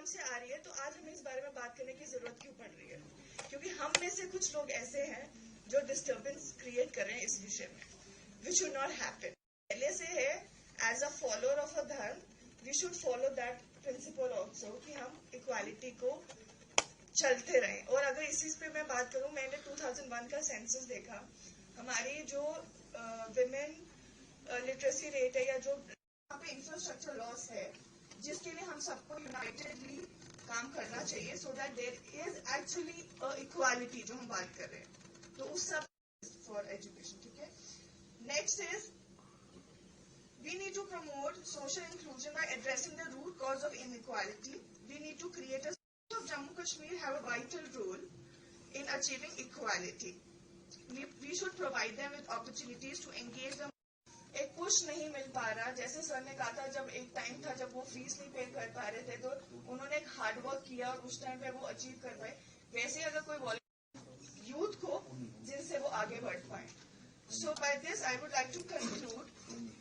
एकदम से आ रही है, तो आज हमें इस बारे में बात करने की जरूरत क्यों पड़ रही है? क्योंकि हम में से कुछ लोग ऐसे हैं जो डिस्टर्बेंस क्रिएट कर रहे हैं इस विषय में, विच शुड नॉट हैपन। पहले से है, as a follower of a dharma we should follow that principle also कि हम इक्वालिटी को चलते रहें। और अगर इसी पे मैं बात करूं, मैंने 2001 का सेंसस देखा, हमारी जो विमेन लिटरेसी रेट है या जो यहाँ पे इंफ्रास्ट्रक्चर लॉस है, जिसके लिए हम सबको यूनाइटेडली काम करना चाहिए, so that there is actually equality जो हम बात कर रहे हैं, तो उस सब फॉर एजुकेशन। ठीक है, next is we need to promote social inclusion by addressing the root cause of inequality. We need to create a of Jammu Kashmir have a vital role in achieving equality. We should provide them with opportunities to engage them. एक push नहीं मिल पा रहा, जैसे sir ने कहा था, जब एक टाइम था जब वो फीस नहीं पे कर पा रहे थे, तो उन्होंने एक हार्ड वर्क किया और उस टाइम पे वो अचीव कर पाए। वैसे अगर कोई यूथ को जिनसे वो आगे बढ़ पाए। So by this I would like to conclude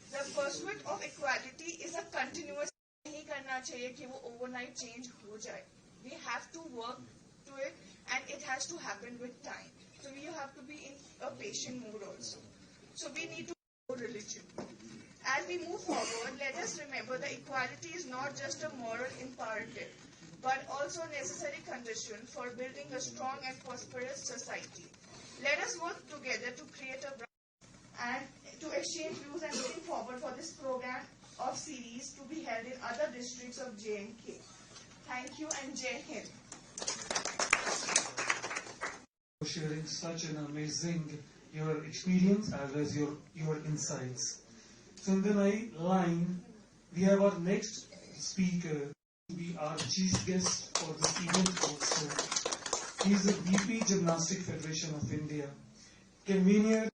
the pursuit of equality is a continuous, नहीं करना चाहिए कि वो overnight change हो जाए. We have to work to it and it has to happen with time. So we have to be in a patient mood also. So we need to know religion. As we move forward, let us remember that equality is not just a moral imperative, but also a necessary condition for building a strong and prosperous society. Let us work together to create a and to exchange views and looking forward for this program of series to be held in other districts of J&K. Thank you and Jai Hind. Sharing such an amazing your experience as well as your insights. So in the line, we have our next speaker to be our chief guest for this event also. He is the VP Gymnastic Federation of India, convener.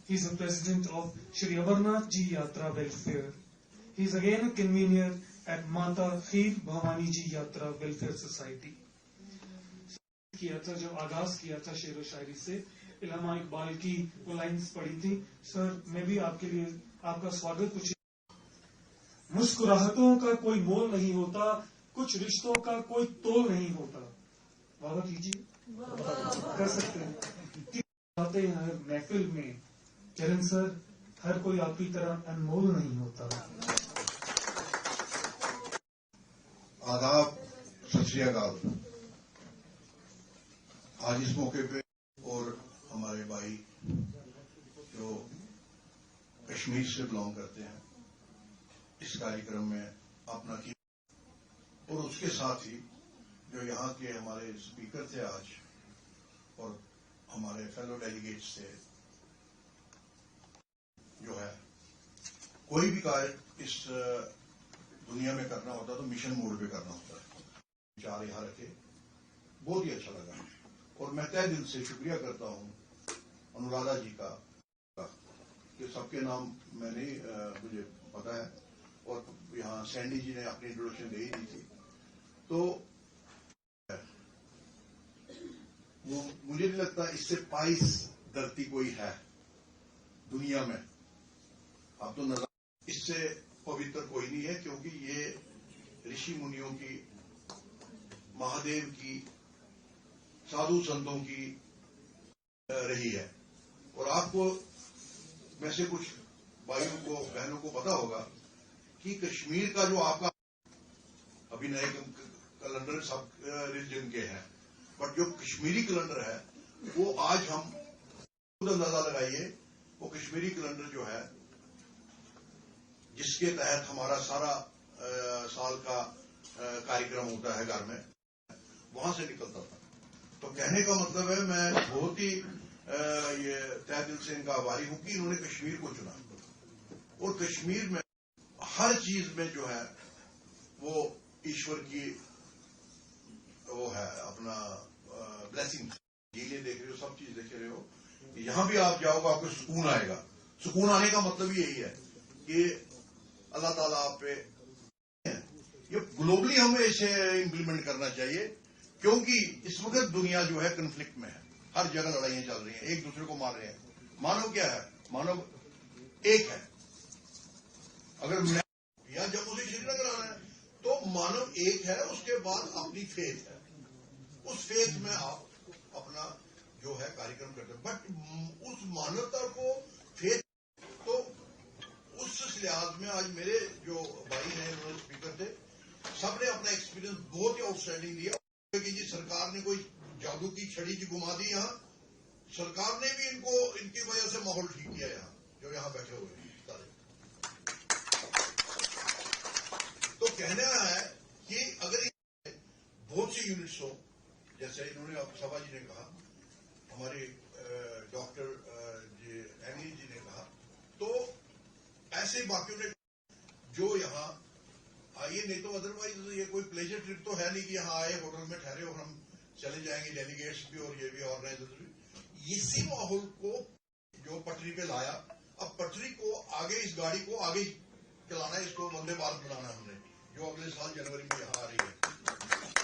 He is the president of Shri Amarnath Ji Yatra Welfare. He is again a convener at Mata Kheer Bhavani Ji Yatra Welfare Society. किया था, जब आगाज किया था शेर व शायरी से, इल्हामा इकबाल की वो लाइन्स पढ़ी थी। सर, मैं भी आपके लिए आपका स्वागत पूछे। मुस्कुराहटों का कोई मोल नहीं होता, कुछ रिश्तों का कोई तोल नहीं होता। वाह कीजिए, कर सकते हैं। आते हैं हर महफिल में, किरण सर, हर कोई आपकी तरह अनमोल नहीं होता। आदाब, सत श्री अकाल। आज इस मौके पे और हमारे भाई जो कश्मीर से बिलोंग करते हैं इस कार्यक्रम में अपना किया, और उसके साथ ही जो यहाँ के हमारे स्पीकर थे आज और हमारे फेलो डेलीगेट्स थे, जो है कोई भी कार्य इस दुनिया में करना होता तो मिशन मोड पे करना होता है। विचार यहाँ रखे, बहुत ही अच्छा लगा और मैं तहे दिल से शुक्रिया करता हूँ अनुराधा जी का, कि सबके नाम मैंने मुझे पता है और यहाँ सैंडी जी ने अपनी इंट्रोडक्शन दे ही दी थी। तो मुझे नहीं लगता इससे पाइस धरती कोई है दुनिया में। अब तो नजर इससे पवित्र कोई नहीं है, क्योंकि ये ऋषि मुनियों की, महादेव की, साधु संतों की रही है। और आपको में से कुछ भाइयों को, बहनों को पता होगा कि कश्मीर का जो आपका अभी नए कैलेंडर सब रिलीजन के हैं, बट जो कश्मीरी कैलेंडर है वो आज हम खुद अंदाजा लगाइए, वो कश्मीरी कैलेंडर जो है जिसके तहत हमारा सारा साल का कार्यक्रम होता है घर में, वहां से निकलता था। तो कहने का मतलब है, मैं बहुत ही ये तहे दिल से इनका आभारी हूं कि इन्होंने कश्मीर को चुना, और कश्मीर में हर चीज में जो है वो ईश्वर की वो है अपना ब्लेसिंग। झीलें देख रहे हो, सब चीज देख रहे हो, यहां भी आप जाओगे आपको सुकून आएगा। सुकून आने का मतलब यही है कि अल्लाह ताला आप पे, ये ग्लोबली हमें इसे इम्प्लीमेंट करना चाहिए, क्योंकि इस वक्त दुनिया जो है कन्फ्लिक्ट में है, हर जगह लड़ाइयां चल रही हैं, एक दूसरे को मार रहे हैं। मानव क्या है? मानव एक है। अगर मैं या जम्मू से श्रीनगर आना है तो मानव एक है, उसके बाद अपनी फेथ है, उस फेथ में आप अपना जो है कार्यक्रम करते हैं। बट उस मानवता को फेथ, तो उस लिहाज में आज मेरे जो भाई हैं, उन्होंने स्पीकर थे, सबने अपना एक्सपीरियंस बहुत ही आउटस्टैंडिंग दिया कि जी सरकार ने कोई जादू की छड़ी की घुमा दी, यहाँ सरकार ने भी इनको इनकी वजह से माहौल ठीक किया यहाँ जो यहाँ बैठे हुए हैं सारे। तो कहना है कि अगर बहुत सी यूनिट्स हो, जैसे इन्होंने अब सभा जी ने कहा, हमारे डॉक्टर एमी जी ने कहा, तो ऐसे बाकियों ने जो यहाँ आइए, नहीं तो अदरवाइज ये कोई प्लेजर ट्रिप तो है नहीं कि यहाँ आए, होटल में ठहरे और हम चले जाएंगे, डेलीगेट्स भी और ये भी ऑर्गेनाइजर्स भी। इसी माहौल को जो पटरी पे लाया, अब पटरी को आगे, इस गाड़ी को आगे चलाना है, इसको वंदे भारत बनाना है हमने, जो अगले साल जनवरी में यहाँ आ रही है,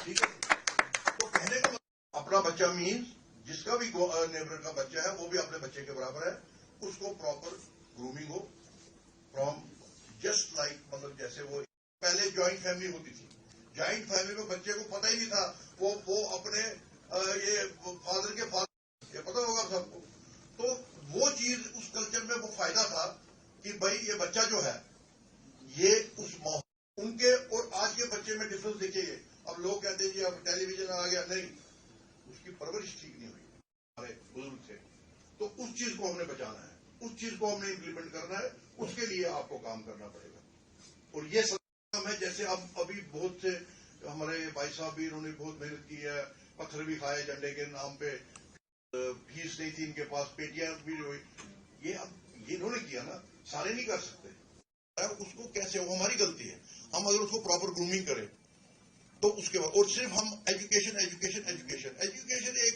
ठीक है। तो कहने का अपना बच्चा मीन्स जिसका भी नेबर का बच्चा है वो भी अपने बच्चे के बराबर है, उसको प्रॉपर ग्रूमिंग हो, फ्रॉम जस्ट लाइक, मतलब जैसे वो पहले ज्वाइंट फैमिली होती थी, ज्वाइंट फैमिली में बच्चे को पता ही नहीं था, वो अपने ये फादर के फादर, ये पता होगा सबको। तो वो चीज उस कल्चर में वो फायदा था कि भाई ये बच्चा जो है ये उस माहौल उनके और आज के बच्चे में डिफरेंस देखिए। अब लोग कहते हैं जी अब टेलीविजन आ गया, नहीं, उसकी परवरिश ठीक नहीं हुई, हमारे बुजुर्ग थे। तो उस चीज को हमने बचाना है, उस चीज को हमने इम्प्लीमेंट करना है, उसके लिए आपको काम करना पड़ेगा। और ये काम है, जैसे अब अभी बहुत से हमारे भाई साहब भी, इन्होंने बहुत मेहनत की है, पत्थर भी खाए झंडे के नाम पे, फीस नहीं थी इनके पास, पेटियां भी हुई, ये अब ये इन्होंने किया ना, सारे नहीं कर सकते। उसको कैसे, वो हमारी गलती है, हम अगर उसको प्रॉपर ग्रूमिंग करें तो उसके बाद, और सिर्फ हम एजुकेशन एजुकेशन एजुकेशन एजुकेशन एक,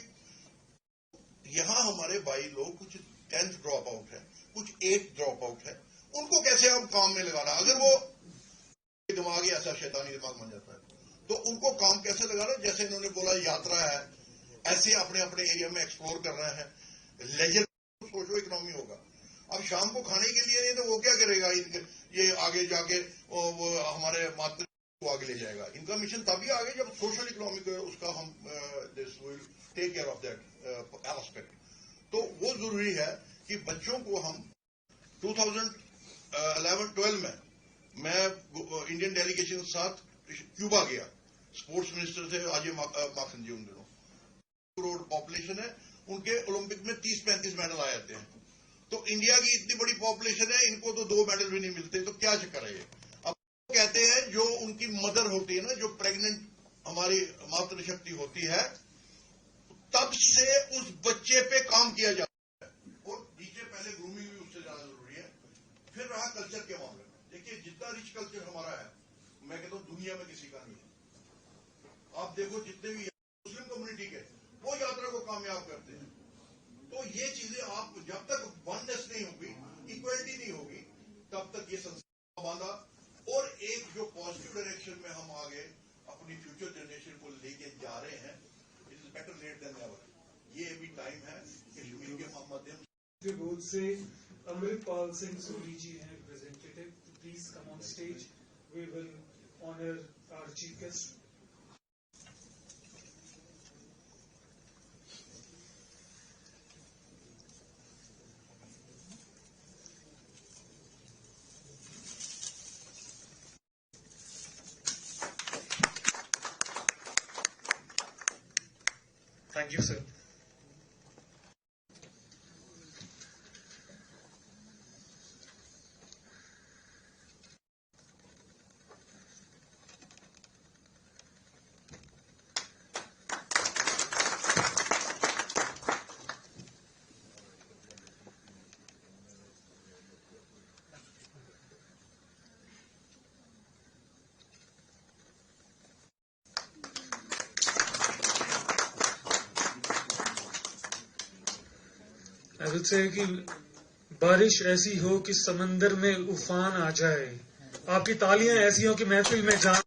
यहां हमारे भाई लोग कुछ 10th ड्रॉप आउट है, कुछ 8th ड्रॉप आउट है, उनको कैसे हम काम में लगाना, अगर वो दिमाग ही ऐसा शैतानी दिमाग बन जाता है तो उनको काम कैसे लगाना। जैसे इन्होंने बोला यात्रा है, ऐसे अपने अपने एरिया में एक्सप्लोर कर रहे हैं, लेजर सोशो इकोनॉमी होगा। अब शाम को खाने के लिए नहीं तो वो क्या करेगा, ये आगे जाके वो हमारे मातृ को आगे ले जाएगा। इनका मिशन तभी आगे जब सोशल इकोनॉमिक उसका हम this will take care of that aspect. तो वो जरूरी है कि बच्चों को हम 2011-12 में मैं इंडियन डेलीगेशन के साथ क्यूबा गया, स्पोर्ट्स मिनिस्टर थे अजय माखन जी, उन दिनों करोड़ पॉपुलेशन है, उनके ओलंपिक में 30-35 मेडल आ जाते हैं। तो इंडिया की इतनी बड़ी पॉपुलेशन है, इनको तो 2 मेडल भी नहीं मिलते, तो क्या चक्कर है ये। अब कहते हैं जो उनकी मदर होती है ना, जो प्रेग्नेंट हमारी मातृशक्ति होती है, तब से उस बच्चे पे काम किया जाता है, और नीचे पहले ग्रूमिंग भी उससे ज्यादा जरूरी है। फिर रहा कल्चर के मामले में, देखिए जितना रिच कल्चर हमारा है, मैं कहता हूं दुनिया में किसी का नहीं है। आप देखो जितने भी मुस्लिम कम्युनिटी के, वो यात्रा को कामयाब करते हैं। तो ये चीजें आप जब तक वननेस नहीं होगी, इक्वलिटी नहीं होगी, तब तक ये संस्था बांधा, और एक जो पॉजिटिव डायरेक्शन में हम आगे अपनी फ्यूचर जनरेशन को लेके जा रहे हैं, it is better late than never. ये भी टाइम है कश्मीर के माध्यम बोर्ड से अमृतपाल सिंह सोरी जी हैं representative, please come on stage, we will honour our chief guest. Thank you, sir. I will say कि बारिश ऐसी हो कि समंदर में उफान आ जाए, आपकी तालियां ऐसी हो कि महफिल में जान।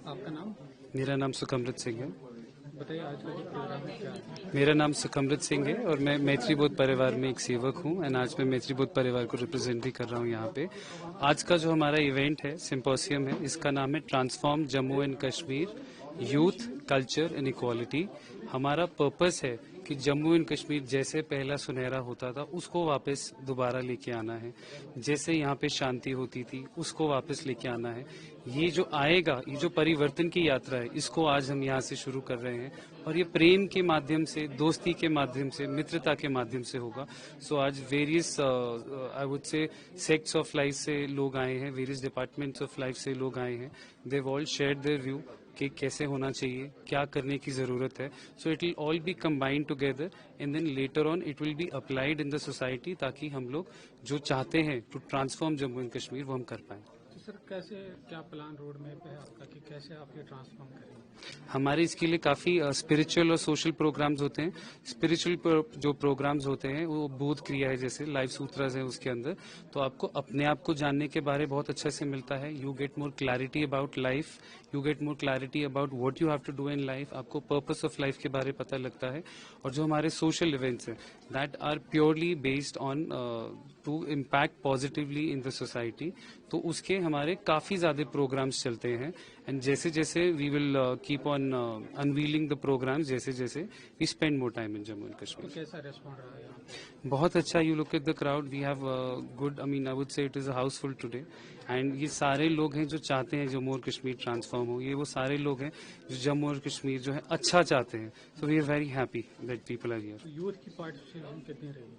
आपका नाम? मेरा नाम सुकमृत सिंह है। बताइए आज का जो प्रोग्राम है क्या है? मेरा नाम सुखमृत सिंह है और मैं मैत्री बोध परिवार में एक सेवक हूँ एंड आज मैं मैत्री बोध परिवार को रिप्रेजेंट भी कर रहा हूँ यहाँ पे। आज का जो हमारा इवेंट है, सिंपोसियम है, इसका नाम है transform Jammu and Kashmir youth culture and equality. हमारा पर्पस है कि जम्मू एंड कश्मीर जैसे पहला सुनहरा होता था उसको वापस दोबारा लेके आना है, जैसे यहाँ पे शांति होती थी उसको वापस लेके आना है। ये जो आएगा, ये जो परिवर्तन की यात्रा है, इसको आज हम यहाँ से शुरू कर रहे हैं और ये प्रेम के माध्यम से, दोस्ती के माध्यम से, मित्रता के माध्यम से होगा। सो आज वेरियस आई वुड से सेक्ट्स ऑफ लाइफ से लोग आए हैं, वेरियस डिपार्टमेंट्स ऑफ लाइफ से लोग आए हैं। They all shared their view कि कैसे होना चाहिए, क्या करने की जरूरत है। So it will all be combined together and then later on it will be applied in the society, ताकि हम लोग जो चाहते हैं to transform Jammu and Kashmir वो हम कर पाएं। तो सर कैसे, क्या प्लान रोड मैप है आपका कि कैसे आप ये ट्रांसफॉर्म करेंगे? हमारे इसके लिए काफी स्पिरिचुअल और सोशल प्रोग्राम्स होते हैं। स्पिरिचुअल जो प्रोग्राम्स होते हैं वो बोध क्रिया है, जैसे लाइफ सूत्रास है उसके अंदर, तो आपको अपने आप को जानने के बारे बहुत अच्छे से मिलता है। You get more clarity about life, you get more clarity about what you have to do in life, आपको पर्पस ऑफ लाइफ के बारे पता लगता है। और जो हमारे सोशल इवेंट्स हैं that are purely based on to impact positively in the society, तो उसके हमारे काफी ज्यादा प्रोग्राम्स चलते हैं। एंड जैसे जैसे we will keep on unveiling the programmes, जैसे जैसे we spend more time in Jammu and Kashmir. तो कैसा रेस्पॉन्ड रहा है यहाँ पे? बहुत अच्छा। You look at the crowd, we have good, I mean I would say it is a housefull today. And ये सारे लोग हैं जो चाहते हैं जम्मू और कश्मीर ट्रांसफॉर्म हो। ये वो सारे लोग हैं जो जम्मू और कश्मीर जो है अच्छा चाहते हैं। So we are very happy that people are here. तो यूथ की पार्टिसिपेशन कितनी रहेगी?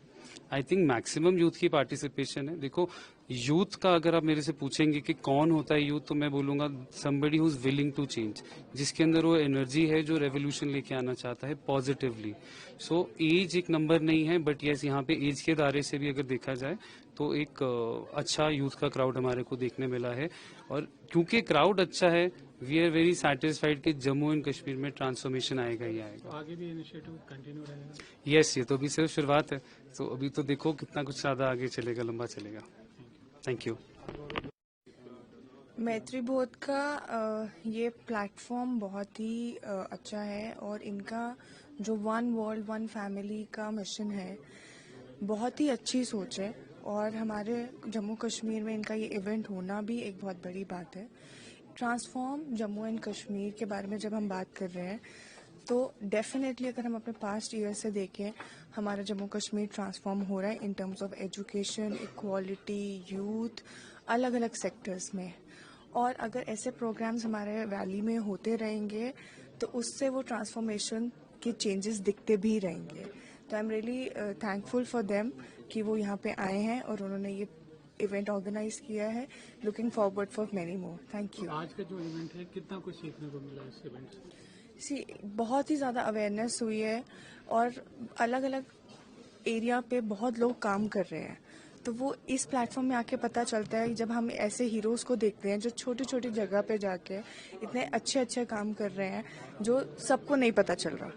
आई थिंक मैक्सिमम यूथ की पार्टिसिपेशन है। देखो, यूथ का अगर आप मेरे से पूछेंगे कि कौन होता है यूथ, तो मैं बोलूंगा somebody who is willing to change, जिसके अंदर वो एनर्जी है जो रेवोल्यूशन लेके आना चाहता है पॉजिटिवली। सो एज एक नंबर नहीं है, बट यस यहाँ पे एज के दायरे से भी अगर देखा जाए तो एक अच्छा यूथ का क्राउड हमारे को देखने मिला है। और क्योंकि क्राउड अच्छा है, वी आर वेरी सेटिस्फाइड कि जम्मू एंड कश्मीर में ट्रांसफॉर्मेशन आएगा ही आएगा। तो आगे भी इनिशिएटिव कंटिन्यू रहेगा? यस, ये तो अभी सिर्फ शुरुआत है। तो अभी तो देखो कितना कुछ ज्यादा आगे चलेगा, लंबा चलेगा। Thank you. मैत्री बोध का ये प्लेटफॉर्म बहुत ही अच्छा है और इनका जो वन वर्ल्ड वन फैमिली का मिशन है, बहुत ही अच्छी सोच है। और हमारे जम्मू कश्मीर में इनका ये इवेंट होना भी एक बहुत बड़ी बात है। ट्रांसफॉर्म जम्मू एंड कश्मीर के बारे में जब हम बात कर रहे हैं तो डेफिनेटली अगर हम अपने पास्ट ईयर से देखें, हमारा जम्मू कश्मीर ट्रांसफॉर्म हो रहा है in terms of education, equality, youth, अलग अलग सेक्टर्स में। और अगर ऐसे प्रोग्राम्स हमारे वैली में होते रहेंगे तो उससे वो ट्रांसफॉर्मेशन के चेंजेस दिखते भी रहेंगे। तो I am really thankful for them कि वो यहाँ पे आए हैं और उन्होंने ये इवेंट ऑर्गेनाइज किया है। Looking forward for many more. Thank you. आज का जो इवेंट है कितना कुछ सीखने को मिला इस इवेंट से? बहुत ही ज़्यादा अवेयरनेस हुई है और अलग अलग एरिया पे बहुत लोग काम कर रहे हैं। तो वो इस प्लेटफॉर्म में आके पता चलता है, जब हम ऐसे हीरोज़ को देखते हैं जो छोटी छोटी जगह पे जाके इतने अच्छे अच्छे काम कर रहे हैं जो सबको नहीं पता चल रहा,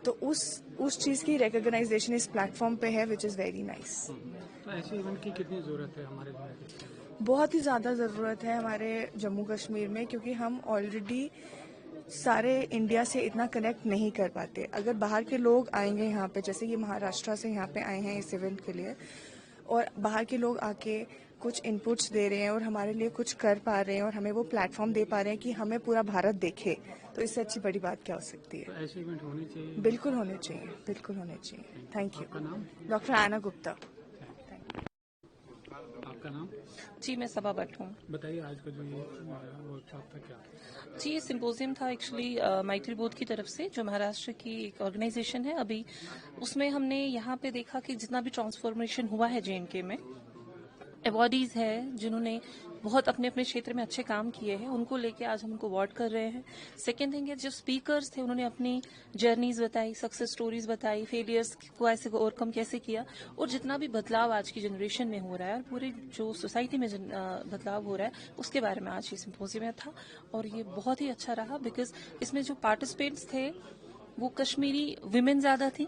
तो उस चीज़ की रिकॉग्नाइजेशन इस प्लेटफॉर्म पे है, विच इज़ वेरी नाइस। तो ऐसे इवेंट की कितनी ज़रूरत है हमारे लिए? बहुत ही ज़्यादा ज़रूरत है हमारे जम्मू कश्मीर में, क्योंकि हम ऑलरेडी सारे इंडिया से इतना कनेक्ट नहीं कर पाते। अगर बाहर के लोग आएंगे यहाँ पे, जैसे ये महाराष्ट्र से यहाँ पे आए हैं इस इवेंट के लिए, और बाहर के लोग आके कुछ इनपुट्स दे रहे हैं और हमारे लिए कुछ कर पा रहे हैं और हमें वो प्लेटफॉर्म दे पा रहे हैं कि हमें पूरा भारत देखे, तो इससे अच्छी बड़ी बात क्या हो सकती है। तो ऐसे इवेंट होने चाहिए? बिल्कुल होने चाहिए, बिल्कुल होने चाहिए। Thank you. आपका नाम? डॉक्टर आना गुप्ता। आपका नाम? जी, मैं सबा भट्ट हूँ। बताइए आज का जो ये वर्कशॉप था क्या? जी, ये सिम्पोजियम था एक्चुअली मैत्री बोध की तरफ से, जो महाराष्ट्र की एक ऑर्गेनाइजेशन है। अभी उसमें हमने यहाँ पे देखा कि जितना भी ट्रांसफॉर्मेशन हुआ है JNK में, अवार्डीज है जिन्होंने बहुत अपने अपने क्षेत्र में अच्छे काम किए हैं, उनको लेके आज हम उनको अवार्ड कर रहे हैं। सेकेंड थिंग है, जो स्पीकर्स थे उन्होंने अपनी जर्नीज बताई, सक्सेस स्टोरीज बताई, फेलियर्स को ऐसे ओवरकम कैसे किया, और जितना भी बदलाव आज की जनरेशन में हो रहा है और पूरी जो सोसाइटी में बदलाव हो रहा है, उसके बारे में आज ये सिम्पोजियम में था। और ये बहुत ही अच्छा रहा बिकॉज इसमें जो पार्टिसिपेंट्स थे वो कश्मीरी विमेन ज्यादा थी,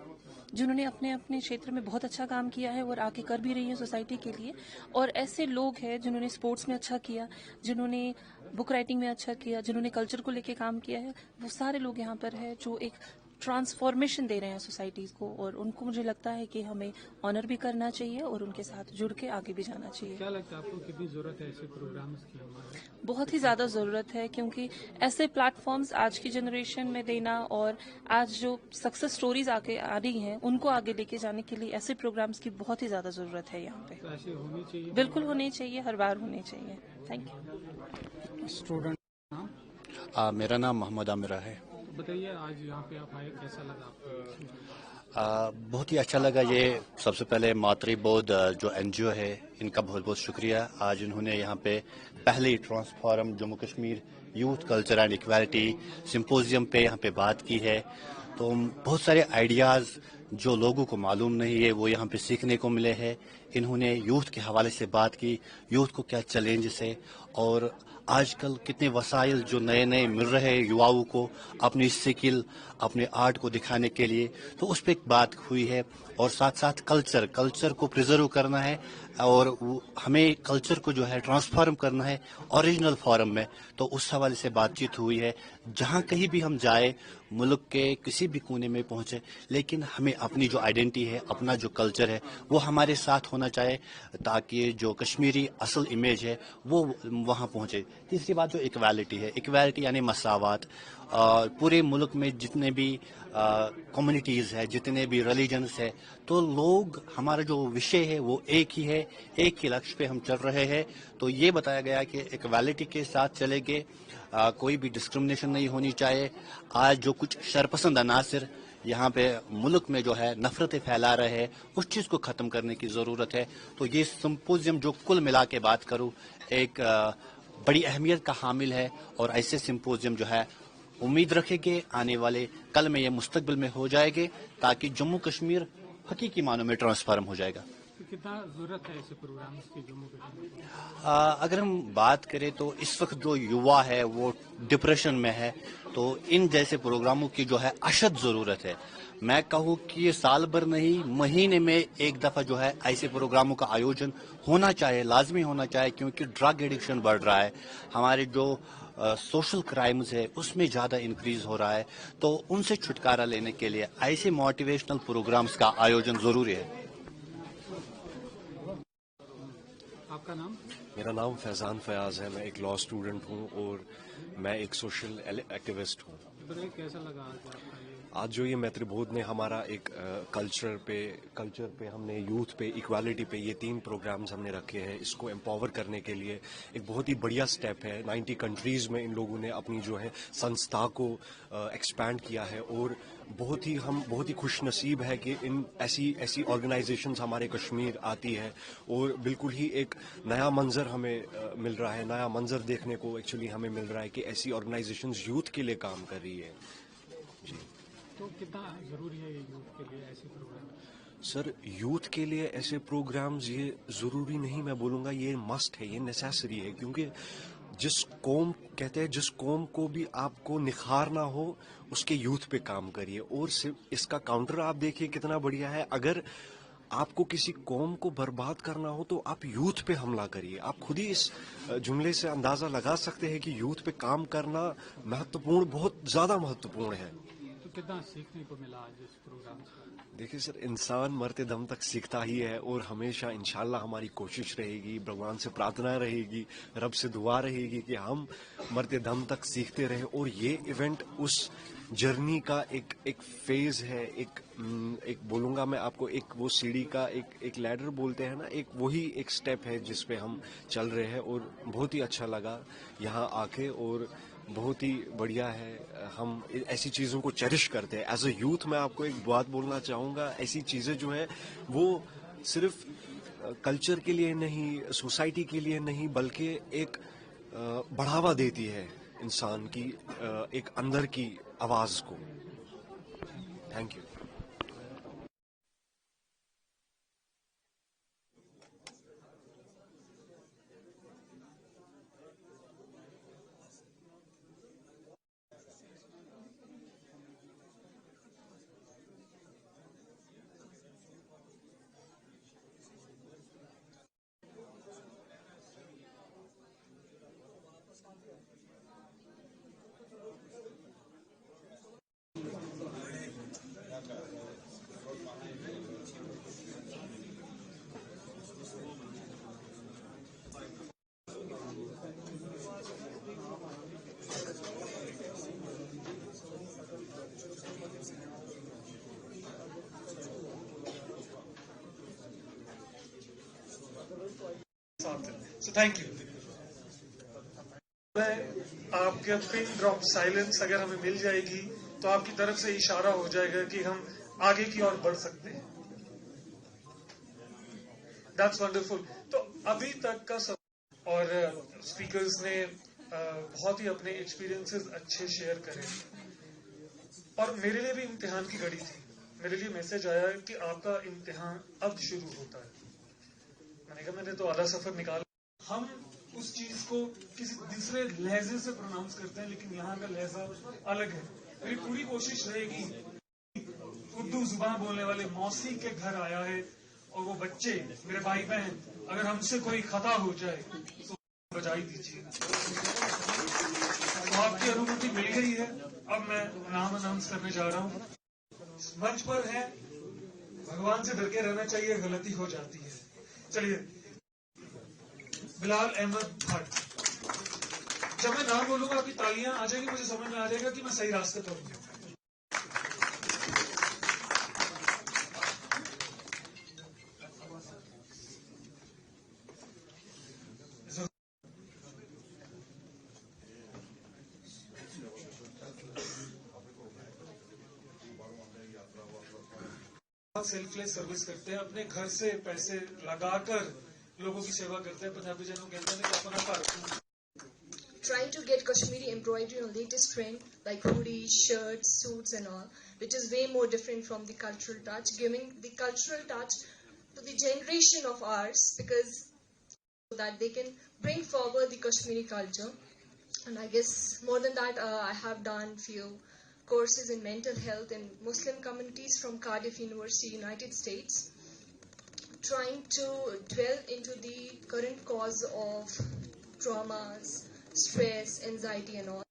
जिन्होंने अपने अपने क्षेत्र में बहुत अच्छा काम किया है और आगे कर भी रही है सोसाइटी के लिए। और ऐसे लोग हैं जिन्होंने स्पोर्ट्स में अच्छा किया, जिन्होंने बुक राइटिंग में अच्छा किया, जिन्होंने कल्चर को लेके काम किया है, वो सारे लोग यहाँ पर है जो एक ट्रांसफॉर्मेशन दे रहे हैं सोसाइटीज़ को। और उनको मुझे लगता है कि हमें ऑनर भी करना चाहिए और उनके साथ जुड़ के आगे भी जाना चाहिए। क्या लगता है आपको कितनी जरूरत है ऐसे प्रोग्राम्स की हमारे? बहुत ही ज़्यादा ज़रूरत है, क्योंकि ऐसे प्लेटफॉर्म्स आज की जनरेशन में देना और आज जो सक्सेस स्टोरीज आगे आ रही हैं उनको आगे लेके जाने के लिए ऐसे प्रोग्राम्स की बहुत ही ज़्यादा ज़रूरत है यहाँ पे। तो ऐसे होनी चाहिए। बिल्कुल होने चाहिए, हर बार होने चाहिए। Thank you. स्टूडेंट नाम? मेरा नाम मोहम्मद आमिरा है। तो बताइए, आज यहाँ पे आप आए, कैसा लगा आपको? बहुत ही अच्छा लगा। ये सबसे पहले मातृबोध जो एनजीओ है, इनका बहुत बहुत शुक्रिया। आज इन्होंने यहाँ पे पहले transform Jammu Kashmir youth culture and equality symposium पे यहाँ पे बात की है। तो बहुत सारे आइडियाज़ जो लोगों को मालूम नहीं है वो यहाँ पे सीखने को मिले हैं। इन्होंने यूथ के हवाले से बात की, यूथ को क्या चैलेंजेस है और आजकल कितने वसाइल जो नए नए मिल रहे हैं युवाओं को अपनी स्किल, अपने आर्ट को दिखाने के लिए, तो उस पर एक बात हुई है। और साथ साथ कल्चर को प्रिजर्व करना है और हमें कल्चर को जो है ट्रांसफॉर्म करना है ओरिजिनल फॉर्म में। तो उस हवाले से बातचीत हुई है। जहाँ कहीं भी हम जाए, मुल्क के किसी भी कोने में पहुंचे, लेकिन हमें अपनी जो आइडेंटिटी है, अपना जो कल्चर है, वो हमारे साथ होना चाहिए ताकि जो कश्मीरी असल इमेज है वो वहाँ पहुंचे। तीसरी बात जो इक्वालिटी है, इक्वालिटी यानी मसावत। पूरे मुल्क में जितने भी कम्युनिटीज़ है, जितने भी रिलीजन्स है, तो लोग, हमारा जो विषय है वो एक ही है, एक ही लक्ष्य पे हम चल रहे हैं। तो ये बताया गया कि इक्वालिटी के साथ चलेंगे, कोई भी डिस्क्रिमिनेशन नहीं होनी चाहिए। आज जो कुछ शरपसंद अनासर यहाँ पे मुल्क में जो है नफरतें फैला रहे हैं, उस चीज़ को ख़त्म करने की ज़रूरत है। तो ये सिंपोजियम जो कुल मिला के बात करूँ, एक बड़ी अहमियत का हामिल है। और ऐसे सिंपोजियम जो है उम्मीद रखेंगे आने वाले कल में ये मुस्तकबिल में हो जाएंगे, ताकि जम्मू कश्मीर हकीकी मानों में ट्रांसफॉर्म हो जाएगा। तो कितना जरूरत है ऐसे प्रोग्राम्स की जम्मू कश्मीर? अगर हम बात करें तो इस वक्त जो युवा है वो डिप्रेशन में है, तो इन जैसे प्रोग्रामों की जो है अशद ज़रूरत है। मैं कहूँ कि ये साल भर नहीं, महीने में एक दफ़ा जो है ऐसे प्रोग्रामों का आयोजन होना चाहिए, लाजमी होना चाहिए, क्योंकि ड्रग एडिक्शन बढ़ रहा है। हमारे जो सोशल क्राइम्स है उसमें ज़्यादा इंक्रीज हो रहा है। तो उनसे छुटकारा लेने के लिए ऐसे मोटिवेशनल प्रोग्राम्स का आयोजन ज़रूरी है। आपका नाम? मेरा नाम फैज़ान फयाज है। मैं एक लॉ स्टूडेंट हूँ और मैं एक सोशल एक्टिविस्ट हूँ। बताइए, कैसा लगा आज आपका ये? आज जो ये मैत्रीबोध ने हमारा एक कल्चर पे हमने यूथ पे, इक्वालिटी पे ये 3 प्रोग्राम्स हमने रखे हैं, इसको एम्पावर करने के लिए एक बहुत ही बढ़िया स्टेप है। 90 कंट्रीज में इन लोगों ने अपनी जो है संस्था को एक्सपैंड किया है और हम बहुत ही खुश नसीब है कि इन ऐसी ऑर्गेनाइजेशंस हमारे कश्मीर आती है और बिल्कुल ही एक नया मंजर हमें मिल रहा है, नया मंजर देखने को एक्चुअली हमें मिल रहा है कि ऐसी ऑर्गेनाइजेशंस यूथ के लिए काम कर रही है। जी। तो कितना जरूरी है ये यूथ के लिए ऐसे प्रोग्राम? सर, यूथ के लिए ऐसे प्रोग्राम्स ये ज़रूरी नहीं, मैं बोलूँगा ये मस्ट है, ये नेसेसरी है, क्योंकि जिस कौम को भी आपको निखारना हो उसके यूथ पे काम करिए। और सिर्फ इसका काउंटर आप देखिए कितना बढ़िया है। अगर आपको किसी कौम को बर्बाद करना हो तो आप यूथ पे हमला करिए। आप खुद ही इस जुमले से अंदाज़ा लगा सकते हैं कि यूथ पे काम करना महत्वपूर्ण, बहुत ज़्यादा महत्वपूर्ण है। तो कितना सीखने को मिला आज इस प्रोग्राम से? देखिए सर, इंसान मरते दम तक सीखता ही है और हमेशा इंशाल्लाह हमारी कोशिश रहेगी, भगवान से प्रार्थना रहेगी, रब से दुआ रहेगी कि हम मरते दम तक सीखते रहें। और ये इवेंट उस जर्नी का एक फेज है, एक बोलूँगा मैं आपको, एक वो सीढ़ी का एक लैडर बोलते हैं ना, एक वही एक स्टेप है जिस पे हम चल रहे हैं। और बहुत ही अच्छा लगा यहाँ आके और बहुत ही बढ़िया है। हम ऐसी चीज़ों को चेरिश करते हैं एज अ यूथ। मैं आपको एक बात बोलना चाहूँगा, ऐसी चीज़ें जो है वो सिर्फ कल्चर के लिए नहीं, सोसाइटी के लिए नहीं, बल्कि एक बढ़ावा देती है इंसान की एक अंदर की आवाज़ को। Thank you. So thank you. आपके पिन ड्रॉप साइलेंस अगर हमें मिल जाएगी तो आपकी तरफ से इशारा हो जाएगा कि हम आगे की ओर बढ़ सकते हैं. That's wonderful. तो अभी तक का सब और स्पीकर्स ने बहुत ही अपने एक्सपीरियंसेस अच्छे शेयर करे और मेरे लिए भी इम्तिहान की घड़ी थी. मेरे लिए मैसेज आया कि आपका इम्तिहान अब शुरू होता है. मैंने कहा मैंने तो आधा सफर निकाला. हम उस चीज को किसी दूसरे लहजे से प्रोनाउंस करते हैं लेकिन यहाँ का लहजा अलग है. मेरी पूरी कोशिश रहेगी. उर्दू जुबान बोलने वाले मौसी के घर आया है और वो बच्चे मेरे भाई बहन अगर हमसे कोई खता हो जाए तो बजाई दीजिए. तो आपकी अनुमति मिल गई है. अब मैं नाम अनाउंस करने जा रहा हूँ. मंच पर है. भगवान से डर के रहना चाहिए, गलती हो जाती है. चलिए, बिलाल अहमद भट्ट. जब मैं नाम बोलूंगा आपकी तालियां आ जाएगी, मुझे समझ में आ जाएगा कि मैं सही रास्ते पर हूँ. सेल्फलेस सर्विस करते हैं. अपने घर से पैसे लगाकर लोगों की सेवा करते हैं. पंजाबी जनों कहते हैं कि अपना घर. Trying to get Kashmiri embroidery on latest trend like hoodies, shirts, suits and all, which is way more different from the cultural touch, giving the cultural touch to the generation of ours because so that they can bring forward the Kashmiri culture. And I guess more than that, I have done few courses in mental health in Muslim communities from Cardiff University, United States, trying to delve into the current cause of traumas, stress, anxiety and all.